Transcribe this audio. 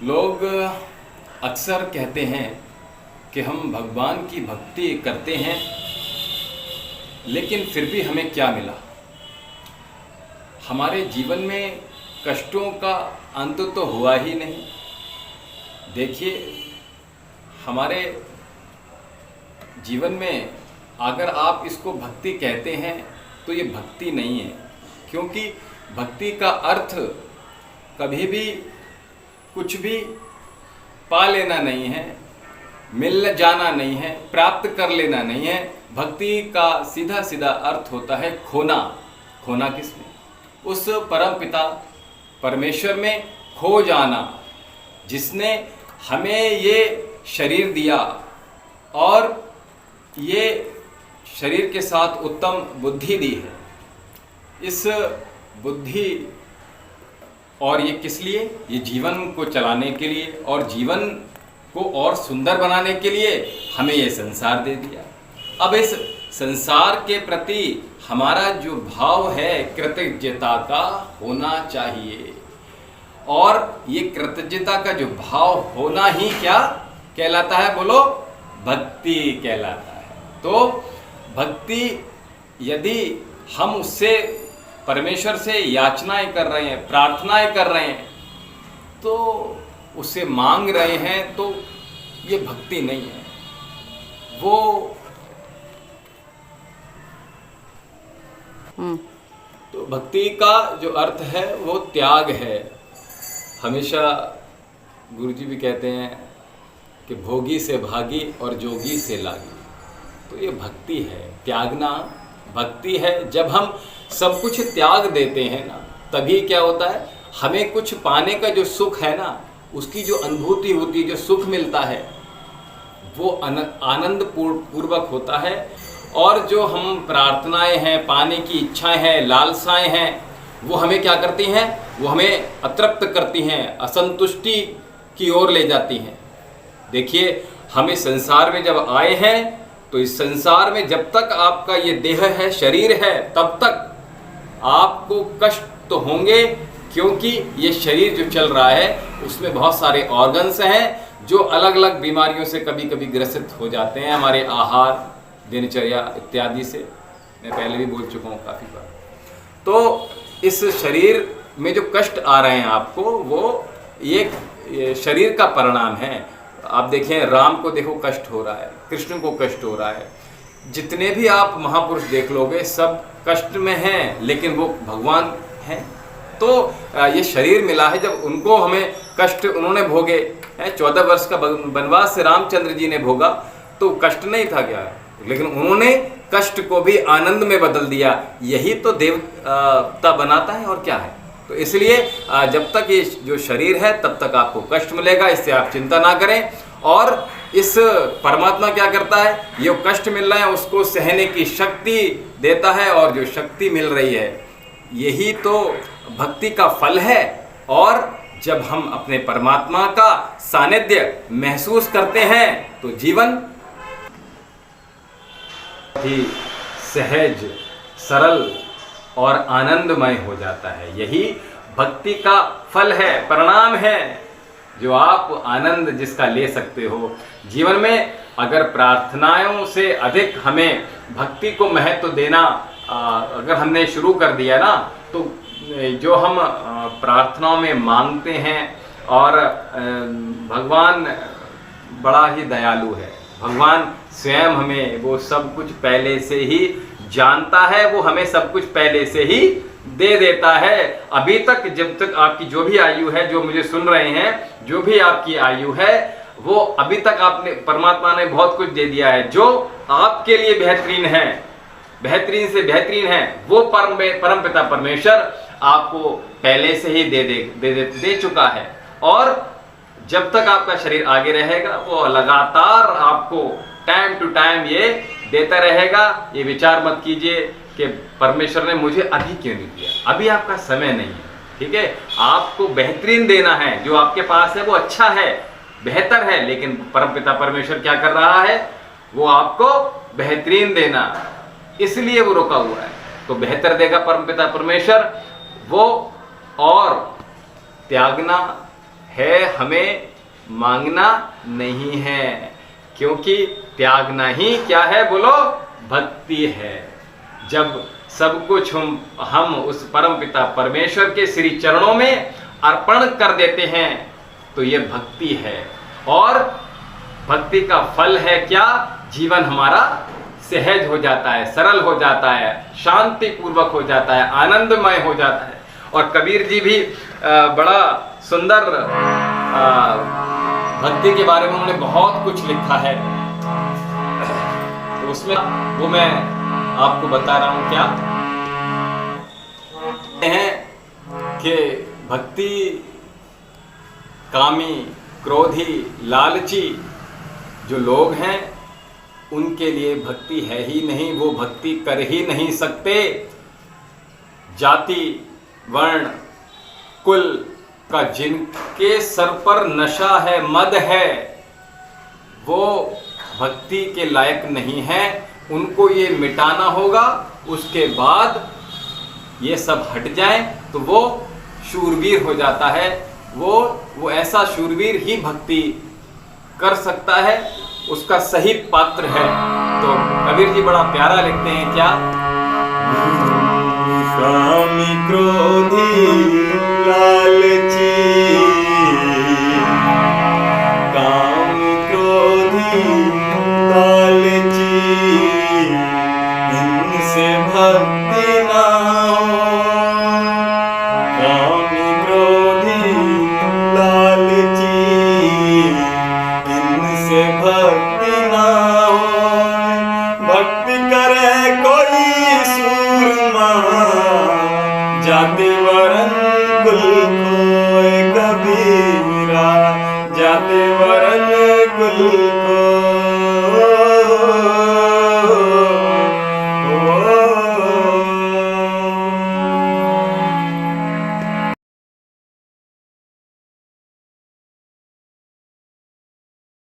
लोग अक्सर कहते हैं कि हम भगवान की भक्ति करते हैं, लेकिन फिर भी हमें क्या मिला। हमारे जीवन में कष्टों का अंत तो हुआ ही नहीं। देखिए, हमारे जीवन में अगर आप इसको भक्ति कहते हैं तो ये भक्ति नहीं है, क्योंकि भक्ति का अर्थ कभी भी कुछ भी पा लेना नहीं है, मिल जाना नहीं है, प्राप्त कर लेना नहीं है। भक्ति का सीधा सीधा अर्थ होता है खोना। खोना किसमें? उस परम पिता परमेश्वर में खो जाना, जिसने हमें ये शरीर दिया और ये शरीर के साथ उत्तम बुद्धि दी है। इस बुद्धि और ये किस लिए? ये जीवन को चलाने के लिए और जीवन को और सुंदर बनाने के लिए हमें ये संसार दे दिया। अब इस संसार के प्रति हमारा जो भाव है कृतज्ञता का होना चाहिए, और ये कृतज्ञता का जो भाव होना ही क्या कहलाता है? बोलो, भक्ति कहलाता है। तो भक्ति यदि हम उससे परमेश्वर से याचनाएं कर रहे हैं, प्रार्थनाएं कर रहे हैं, तो उससे मांग रहे हैं, तो ये भक्ति नहीं है। वो तो भक्ति का जो अर्थ है वो त्याग है। हमेशा गुरुजी भी कहते हैं कि भोगी से भागी और जोगी से लागी। तो ये भक्ति है, त्यागना भक्ति है। जब हम सब कुछ त्याग देते हैं ना, तभी क्या होता है? हमें कुछ पाने का जो सुख है ना, उसकी जो अनुभूति होती है, जो सुख मिलता है, वो आनंद पूर्वक होता है। और जो हम प्रार्थनाएं हैं, पाने की इच्छाएं हैं, लालसाएं हैं, वो हमें क्या करती हैं? वो हमें अतृप्त करती हैं, असंतुष्टि की ओर ले जाती हैं। देखिए, हम इस संसार में जब आए हैं, तो इस संसार में जब तक आपका ये देह है, शरीर है, तब तक आपको कष्ट तो होंगे, क्योंकि ये शरीर जो चल रहा है उसमें बहुत सारे ऑर्गन्स हैं जो अलग अलग बीमारियों से कभी कभी ग्रसित हो जाते हैं, हमारे आहार, दिनचर्या इत्यादि से। मैं पहले भी बोल चुका हूँ काफ़ी बार। तो इस शरीर में जो कष्ट आ रहे हैं आपको, वो ये शरीर का परिणाम है। आप देखें, राम को देखो कष्ट हो रहा है, कृष्ण को कष्ट हो रहा है, जितने भी आप महापुरुष देख लोगे सब कष्ट में हैं, लेकिन वो भगवान हैं। तो ये शरीर मिला है, जब उनको हमें कष्ट उन्होंने भोगे हैं, 14 वर्ष का वनवास रामचंद्र जी ने भोगा, तो कष्ट नहीं था क्या? लेकिन उन्होंने कष्ट को भी आनंद में बदल दिया। यही तो देवता बनाता है, और क्या है। तो इसलिए जब तक ये जो शरीर है तब तक आपको कष्ट मिलेगा, इससे आप चिंता ना करें। और इस परमात्मा क्या करता है? ये कष्ट मिल रहा है, उसको सहने की शक्ति देता है, और जो शक्ति मिल रही है यही तो भक्ति का फल है। और जब हम अपने परमात्मा का सानिध्य महसूस करते हैं तो जीवन ही सहज, सरल और आनंदमय हो जाता है। यही भक्ति का फल है, परिणाम है, जो आप आनंद जिसका ले सकते हो जीवन में। अगर प्रार्थनाओं से अधिक हमें भक्ति को महत्व देना अगर हमने शुरू कर दिया ना, तो जो हम प्रार्थनाओं में मांगते हैं, और भगवान बड़ा ही दयालु है। भगवान स्वयं हमें वो सब कुछ पहले से ही जानता है, वो हमें सब कुछ पहले से ही दे देता है। अभी तक, जब तक आपकी जो भी आयु है, जो मुझे सुन रहे हैं, जो भी आपकी आयु है, वो अभी तक आपने परमात्मा ने बहुत कुछ दे दिया है, जो आपके लिए बेहतरीन है, बेहतरीन से बेहतरीन है। वो परम पिता परमेश्वर आपको पहले से ही दे चुका है। और जब तक आपका शरीर आगे रहेगा, वो लगातार आपको टाइम टू टाइम ये देता रहेगा। ये विचार मत कीजिए कि परमेश्वर ने मुझे अभी क्यों नहीं दिया, अभी आपका समय नहीं है। ठीक है, आपको बेहतरीन देना है। जो आपके पास है वो अच्छा है, बेहतर है, लेकिन परमपिता परमेश्वर क्या कर रहा है? वो आपको बेहतरीन देना, इसलिए वो रुका हुआ है। तो बेहतर देगा परमपिता परमेश्वर वो। और त्यागना है हमें मांगना नहीं है, क्योंकि त्यागना ही क्या है बोलो, भक्ति है। जब सब कुछ हम उस परम पिता परमेश्वर के श्री चरणों में अर्पण कर देते हैं तो ये भक्ति है। और भक्ति का फल है क्या, जीवन हमारा सहज हो जाता है, सरल हो जाता है, शांति पूर्वक हो जाता है, आनंदमय हो जाता है। और कबीर जी भी बड़ा सुंदर भक्ति के बारे में उन्होंने बहुत कुछ लिखा है, तो उसमें वो मैं आपको बता रहा हूं। क्या है कि भक्ति कामी, क्रोधी, लालची जो लोग हैं उनके लिए भक्ति है ही नहीं, वो भक्ति कर ही नहीं सकते। जाति, वर्ण, कुल का जिनके सर पर नशा है, मद है, वो भक्ति के लायक नहीं है। उनको ये मिटाना होगा, उसके बाद ये सब हट जाए तो वो शूरवीर हो जाता है। वो ऐसा शूरवीर ही भक्ति कर सकता है, उसका सही पात्र है। तो कबीर जी बड़ा प्यारा लिखते हैं क्या, कामी क्रोधी लालची, कामी क्रोधी लालची, इनसे भक्ति ना हो। कामी क्रोधी लालची, इनसे भक्ति ना हो। भक्ति करे कोई सूरमा, जाति वरन कुल खोए कबीरा, जाति वरन कुल